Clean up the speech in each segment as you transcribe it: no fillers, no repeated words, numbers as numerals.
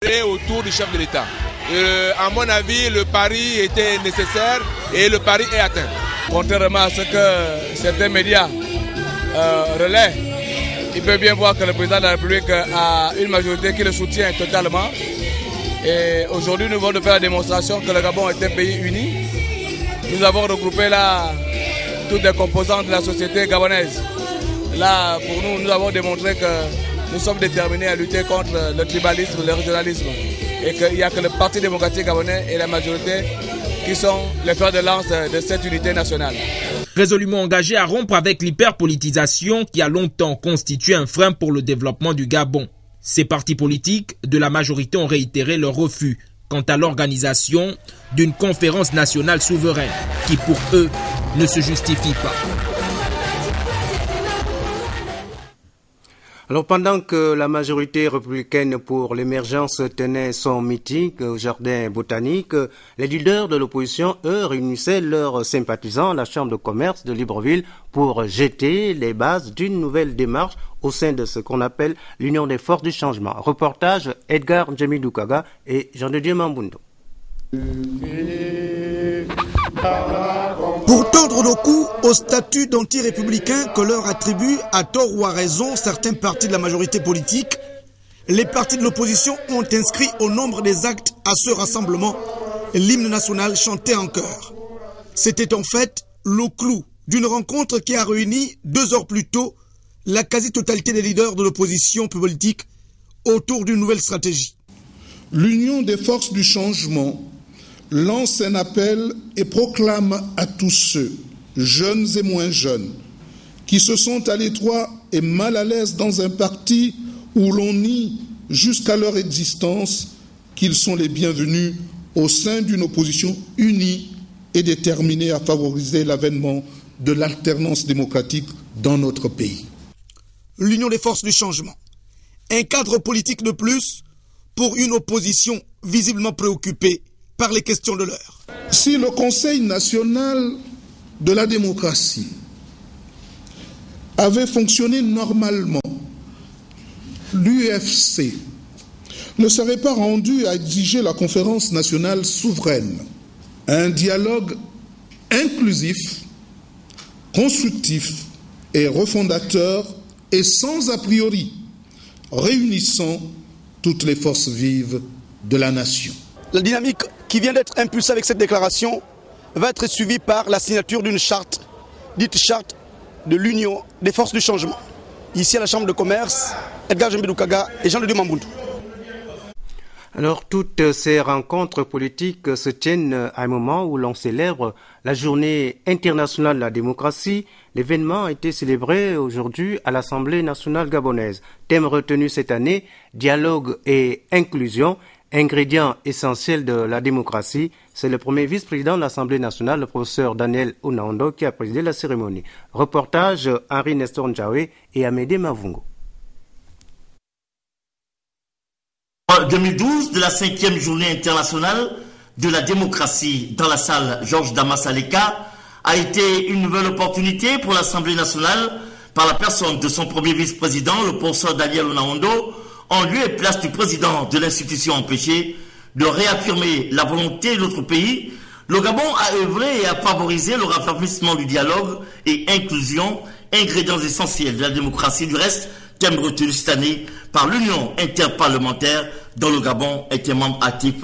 créé autour du chef de l'État. À mon avis, le pari était nécessaire et le pari est atteint. Contrairement à ce que certains médias relaient, il peut bien voir que le président de la République a une majorité qui le soutient totalement. Et aujourd'hui, nous venons de faire la démonstration que le Gabon est un pays uni. Nous avons regroupé là toutes les composantes de la société gabonaise. Là, pour nous, nous avons démontré que nous sommes déterminés à lutter contre le tribalisme, le régionalisme. Et qu'il n'y a que le Parti démocratique gabonais et la majorité qui sont les fers de lance de cette unité nationale. Résolument engagé à rompre avec l'hyperpolitisation qui a longtemps constitué un frein pour le développement du Gabon. Ces partis politiques de la majorité ont réitéré leur refus quant à l'organisation d'une conférence nationale souveraine qui pour eux ne se justifie pas. Alors pendant que la majorité républicaine pour l'émergence tenait son meeting au jardin botanique, les leaders de l'opposition, eux, réunissaient leurs sympathisants à la chambre de commerce de Libreville pour jeter les bases d'une nouvelle démarche au sein de ce qu'on appelle l'Union des forces du changement. Reportage Edgar Njemidoukaga et Jean-de-Dieu Mambundo. Pour tordre le cou au statut d'anti-républicain que leur attribuent à tort ou à raison certains partis de la majorité politique, les partis de l'opposition ont inscrit au nombre des actes à ce rassemblement l'hymne national chanté en chœur. C'était en fait le clou d'une rencontre qui a réuni 2 heures plus tôt la quasi-totalité des leaders de l'opposition politique autour d'une nouvelle stratégie. L'Union des forces du changement lance un appel et proclame à tous ceux, jeunes et moins jeunes, qui se sont à l'étroit et mal à l'aise dans un parti où l'on nie jusqu'à leur existence, qu'ils sont les bienvenus au sein d'une opposition unie et déterminée à favoriser l'avènement de l'alternance démocratique dans notre pays. L'Union des forces du changement, un cadre politique de plus pour une opposition visiblement préoccupée par les questions de l'heure. Si le Conseil national de la démocratie avait fonctionné normalement, l'UFC ne serait pas rendu à exiger la conférence nationale souveraine. Un dialogue inclusif, constructif et refondateur et sans a priori, réunissant toutes les forces vives de la nation. La dynamique qui vient d'être impulsée avec cette déclaration va être suivie par la signature d'une charte, dite charte de l'Union des forces du changement. Ici à la Chambre de commerce, Edgar Njemidoukaga et Jean-de-Dieu Mambundo. Alors, toutes ces rencontres politiques se tiennent à un moment où l'on célèbre la Journée internationale de la démocratie. L'événement a été célébré aujourd'hui à l'Assemblée nationale gabonaise. Thème retenu cette année, dialogue et inclusion, ingrédients essentiels de la démocratie. C'est le premier vice-président de l'Assemblée nationale, le professeur Daniel Onaondo, qui a présidé la cérémonie. Reportage Henri Nestor Ndjawe et Amédée Mavungo. 2012 de la 5e journée internationale de la démocratie dans la salle Georges Damas Aleka a été une nouvelle opportunité pour l'Assemblée nationale par la personne de son premier vice-président, le professeur Daniel Onaondo, en lieu et place du président de l'institution empêchée, de réaffirmer la volonté de notre pays. Le Gabon a œuvré et a favorisé le raffermissement du dialogue et inclusion, ingrédients essentiels de la démocratie. Du reste, thème retenu cette année par l'Union interparlementaire dont le Gabon était membre actif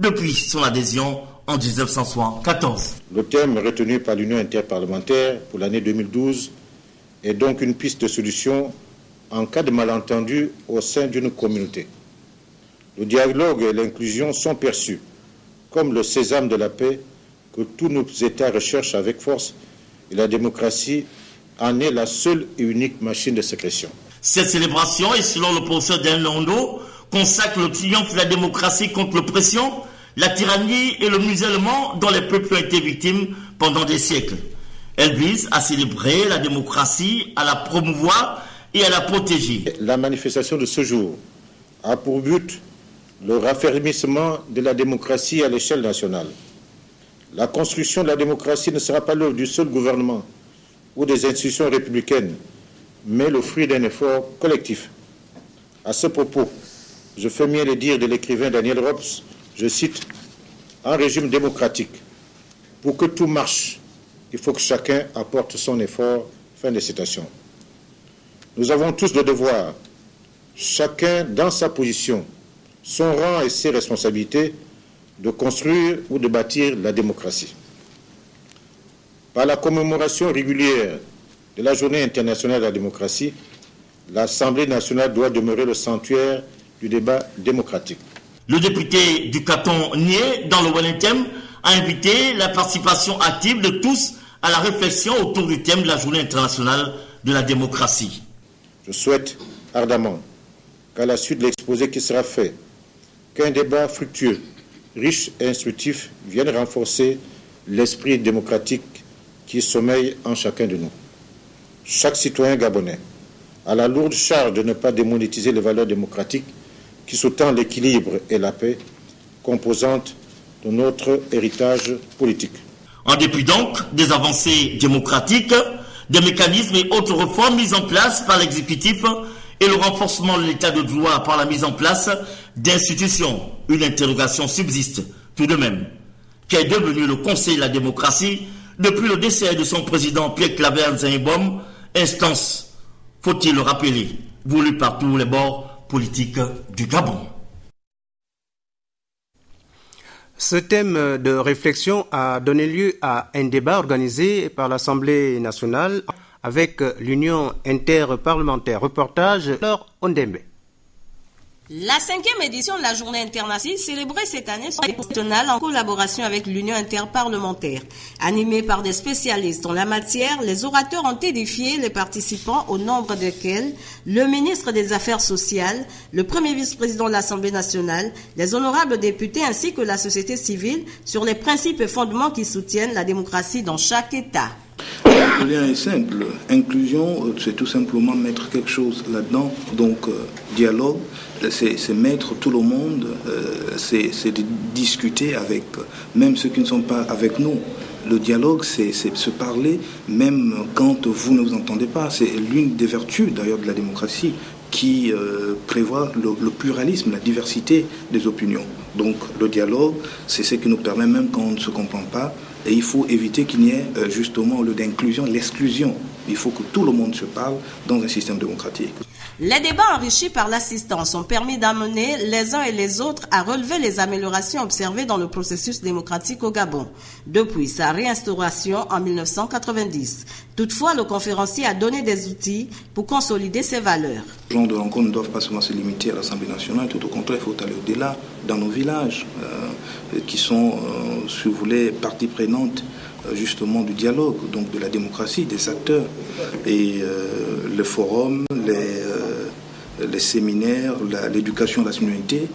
depuis son adhésion en 1974. Le thème retenu par l'Union interparlementaire pour l'année 2012 est donc une piste de solution en cas de malentendu au sein d'une communauté. Le dialogue et l'inclusion sont perçus comme le sésame de la paix que tous nos États recherchent avec force et la démocratie en est la seule et unique machine de sécrétion. Cette célébration, et selon le professeur Daniel Onaondo, consacre le triomphe de la démocratie contre l'oppression, la tyrannie et le musellement dont les peuples ont été victimes pendant des siècles. Elle vise à célébrer la démocratie, à la promouvoir et à la protéger. La manifestation de ce jour a pour but le raffermissement de la démocratie à l'échelle nationale. La construction de la démocratie ne sera pas l'œuvre du seul gouvernement ou des institutions républicaines, mais le fruit d'un effort collectif. À ce propos, je fais mien les dires de l'écrivain Daniel Robs, je cite, « Un régime démocratique, pour que tout marche, il faut que chacun apporte son effort. » Fin de citation. Nous avons tous le devoir, chacun dans sa position, son rang et ses responsabilités, de construire ou de bâtir la démocratie. Par la commémoration régulière de la Journée internationale de la démocratie, l'Assemblée nationale doit demeurer le sanctuaire du débat démocratique. Le député du canton Nié, dans le Wellington, a invité la participation active de tous à la réflexion autour du thème de la Journée internationale de la démocratie. Je souhaite ardemment qu'à la suite de l'exposé qui sera fait, qu'un débat fructueux, riche et instructif vienne renforcer l'esprit démocratique qui sommeille en chacun de nous. Chaque citoyen gabonais a la lourde charge de ne pas démonétiser les valeurs démocratiques qui sous-tendent l'équilibre et la paix, composantes de notre héritage politique. En dépit donc des avancées démocratiques, des mécanismes et autres réformes mises en place par l'exécutif et le renforcement de l'état de droit par la mise en place d'institutions, une interrogation subsiste tout de même. Qu'est devenu le Conseil de la démocratie depuis le décès de son président Pierre Claver Zaïbom, instance, faut-il le rappeler, voulue par tous les bords politiques du Gabon. Ce thème de réflexion a donné lieu à un débat organisé par l'Assemblée nationale avec l'Union interparlementaire. Reportage Laure Ondembe. La 5e édition de la Journée internationale célébrée cette année nationale en collaboration avec l'Union interparlementaire. Animée par des spécialistes en la matière, les orateurs ont édifié les participants au nombre desquels le ministre des Affaires sociales, le premier vice-président de l'Assemblée nationale, les honorables députés ainsi que la société civile sur les principes et fondements qui soutiennent la démocratie dans chaque État. Le lien est simple. Inclusion, c'est tout simplement mettre quelque chose là-dedans. Donc, dialogue, c'est mettre tout le monde, c'est de discuter avec même ceux qui ne sont pas avec nous. Le dialogue, c'est se parler, même quand vous ne vous entendez pas. C'est l'une des vertus, d'ailleurs, de la démocratie qui prévoit le pluralisme, la diversité des opinions. Donc, le dialogue, c'est ce qui nous permet, même quand on ne se comprend pas, et il faut éviter qu'il n'y ait justement, au lieu d'inclusion, l'exclusion. Il faut que tout le monde se parle dans un système démocratique. Les débats enrichis par l'assistance ont permis d'amener les uns et les autres à relever les améliorations observées dans le processus démocratique au Gabon, depuis sa réinstauration en 1990. Toutefois, le conférencier a donné des outils pour consolider ses valeurs. Les gens de rencontre ne doivent pas seulement se limiter à l'Assemblée nationale, tout au contraire, il faut aller au-delà, dans nos villages, qui sont, si vous voulez, partie prenante justement du dialogue, donc de la démocratie, des acteurs. Et le forum, les séminaires, l'éducation à la citoyenneté,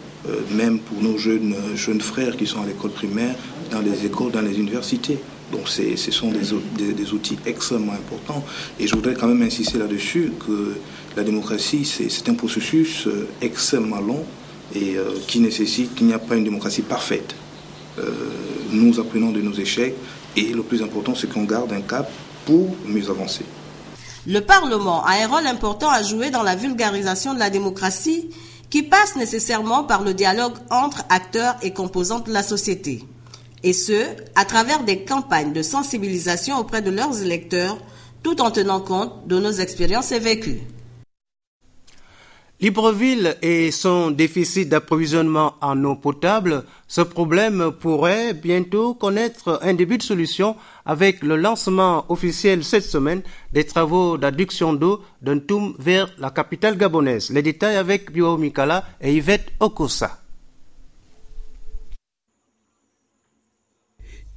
même pour nos jeunes frères qui sont à l'école primaire, dans les écoles, dans les universités. Donc ce sont des outils extrêmement importants. Et je voudrais quand même insister là-dessus que la démocratie, c'est un processus extrêmement long et qui nécessite qu'il n'y a pas une démocratie parfaite. Nous apprenons de nos échecs et le plus important, c'est qu'on garde un cap pour mieux avancer. Le Parlement a un rôle important à jouer dans la vulgarisation de la démocratie qui passe nécessairement par le dialogue entre acteurs et composantes de la société. Et ce, à travers des campagnes de sensibilisation auprès de leurs électeurs, tout en tenant compte de nos expériences et vécus. Libreville et son déficit d'approvisionnement en eau potable, ce problème pourrait bientôt connaître un début de solution avec le lancement officiel cette semaine des travaux d'adduction d'eau d'un Toum vers la capitale gabonaise. Les détails avec Bio Mikala et Yvette Okosa.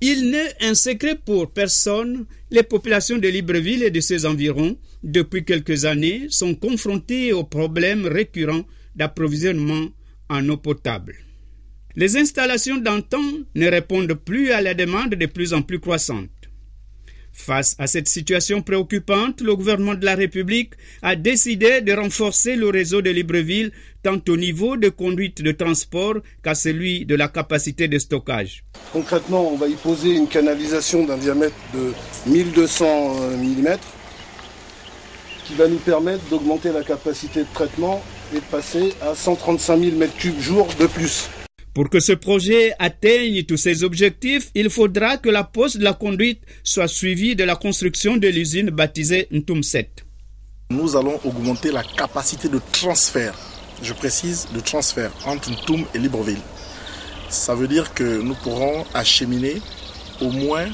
Il n'est un secret pour personne, les populations de Libreville et de ses environs, depuis quelques années, sont confrontées aux problèmes récurrents d'approvisionnement en eau potable. Les installations d'antan ne répondent plus à la demande de plus en plus croissante. Face à cette situation préoccupante, le gouvernement de la République a décidé de renforcer le réseau de Libreville tant au niveau de conduite de transport qu'à celui de la capacité de stockage. Concrètement, on va y poser une canalisation d'un diamètre de 1200 mm qui va nous permettre d'augmenter la capacité de traitement est passé à 135 000 m3 jour de plus. Pour que ce projet atteigne tous ses objectifs, il faudra que la pose de la conduite soit suivie de la construction de l'usine baptisée Ntoum 7. Nous allons augmenter la capacité de transfert, je précise de transfert, entre Ntoum et Libreville. Ça veut dire que nous pourrons acheminer au moins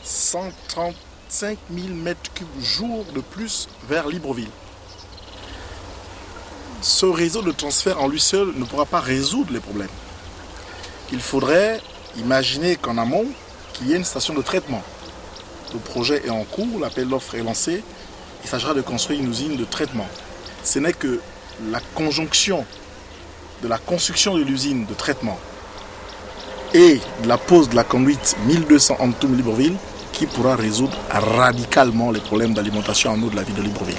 135 000 m3 jour de plus vers Libreville. Ce réseau de transfert en lui seul ne pourra pas résoudre les problèmes. Il faudrait imaginer qu'en amont, qu'il y ait une station de traitement. Le projet est en cours, l'appel d'offres est lancé. Il s'agira de construire une usine de traitement. Ce n'est que la conjonction de la construction de l'usine de traitement et de la pose de la conduite 1200 Ntoum-Libreville qui pourra résoudre radicalement les problèmes d'alimentation en eau de la ville de Libreville.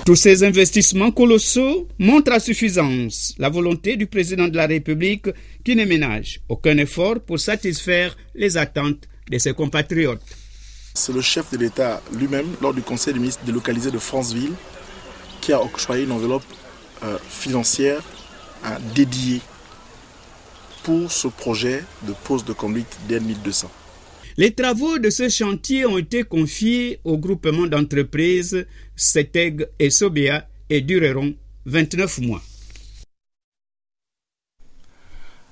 Tous ces investissements colossaux montrent à suffisance la volonté du président de la République qui ne ménage aucun effort pour satisfaire les attentes de ses compatriotes. C'est le chef de l'État lui-même, lors du Conseil des ministres délocalisé de Franceville, qui a octroyé une enveloppe financière dédiée pour ce projet de pose de conduite DN 1200. Les travaux de ce chantier ont été confiés au groupement d'entreprises CETEG et Sobea et dureront 29 mois.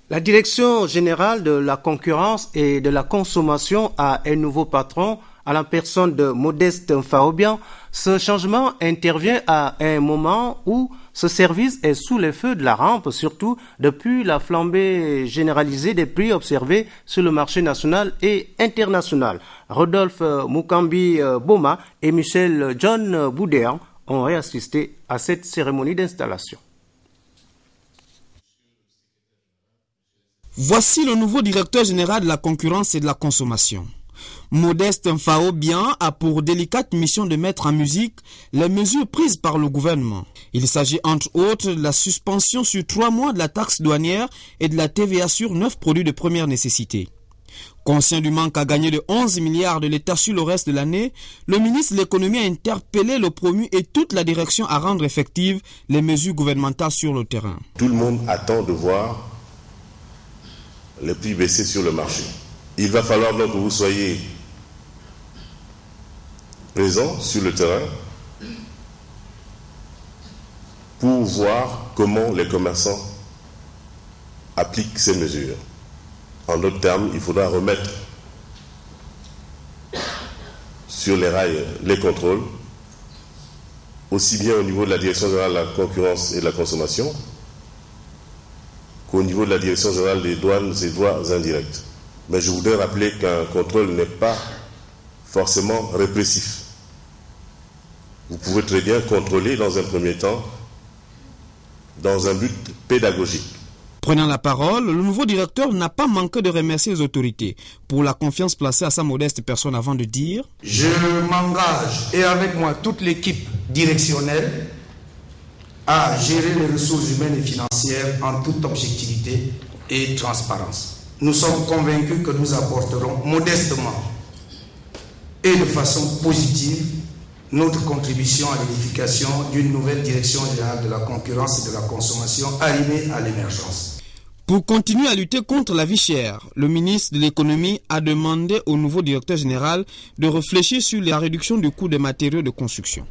La Direction générale de la concurrence et de la consommation a un nouveau patron à la personne de Modeste Mfaobian. Ce changement intervient à un moment où ce service est sous les feux de la rampe, surtout depuis la flambée généralisée des prix observés sur le marché national et international. Rodolphe Mukambi Boma et Michel John Boudéan ont assisté à cette cérémonie d'installation. Voici le nouveau directeur général de la concurrence et de la consommation. Modeste Mfaobian a pour délicate mission de mettre en musique les mesures prises par le gouvernement. Il s'agit entre autres de la suspension sur 3 mois de la taxe douanière et de la TVA sur 9 produits de première nécessité. Conscient du manque à gagner de 11 milliards de l'État sur le reste de l'année, le ministre de l'économie a interpellé le promu et toute la direction à rendre effectives les mesures gouvernementales sur le terrain. Tout le monde attend de voir les prix baisser sur le marché. Il va falloir donc que vous soyez présents sur le terrain pour voir comment les commerçants appliquent ces mesures. En d'autres termes, il faudra remettre sur les rails les contrôles, aussi bien au niveau de la Direction générale de la concurrence et de la consommation qu'au niveau de la Direction générale des douanes et droits indirects. Mais je voudrais rappeler qu'un contrôle n'est pas forcément répressif. Vous pouvez très bien contrôler dans un premier temps dans un but pédagogique. Prenant la parole, le nouveau directeur n'a pas manqué de remercier les autorités pour la confiance placée à sa modeste personne avant de dire « Je m'engage et avec moi toute l'équipe directionnelle à gérer les ressources humaines et financières en toute objectivité et transparence. Nous sommes convaincus que nous apporterons modestement et de façon positive notre contribution à l'édification d'une nouvelle direction générale de la concurrence et de la consommation arrivée à l'émergence. Pour continuer à lutter contre la vie chère, le ministre de l'économie a demandé au nouveau directeur général de réfléchir sur la réduction du coût des matériaux de construction.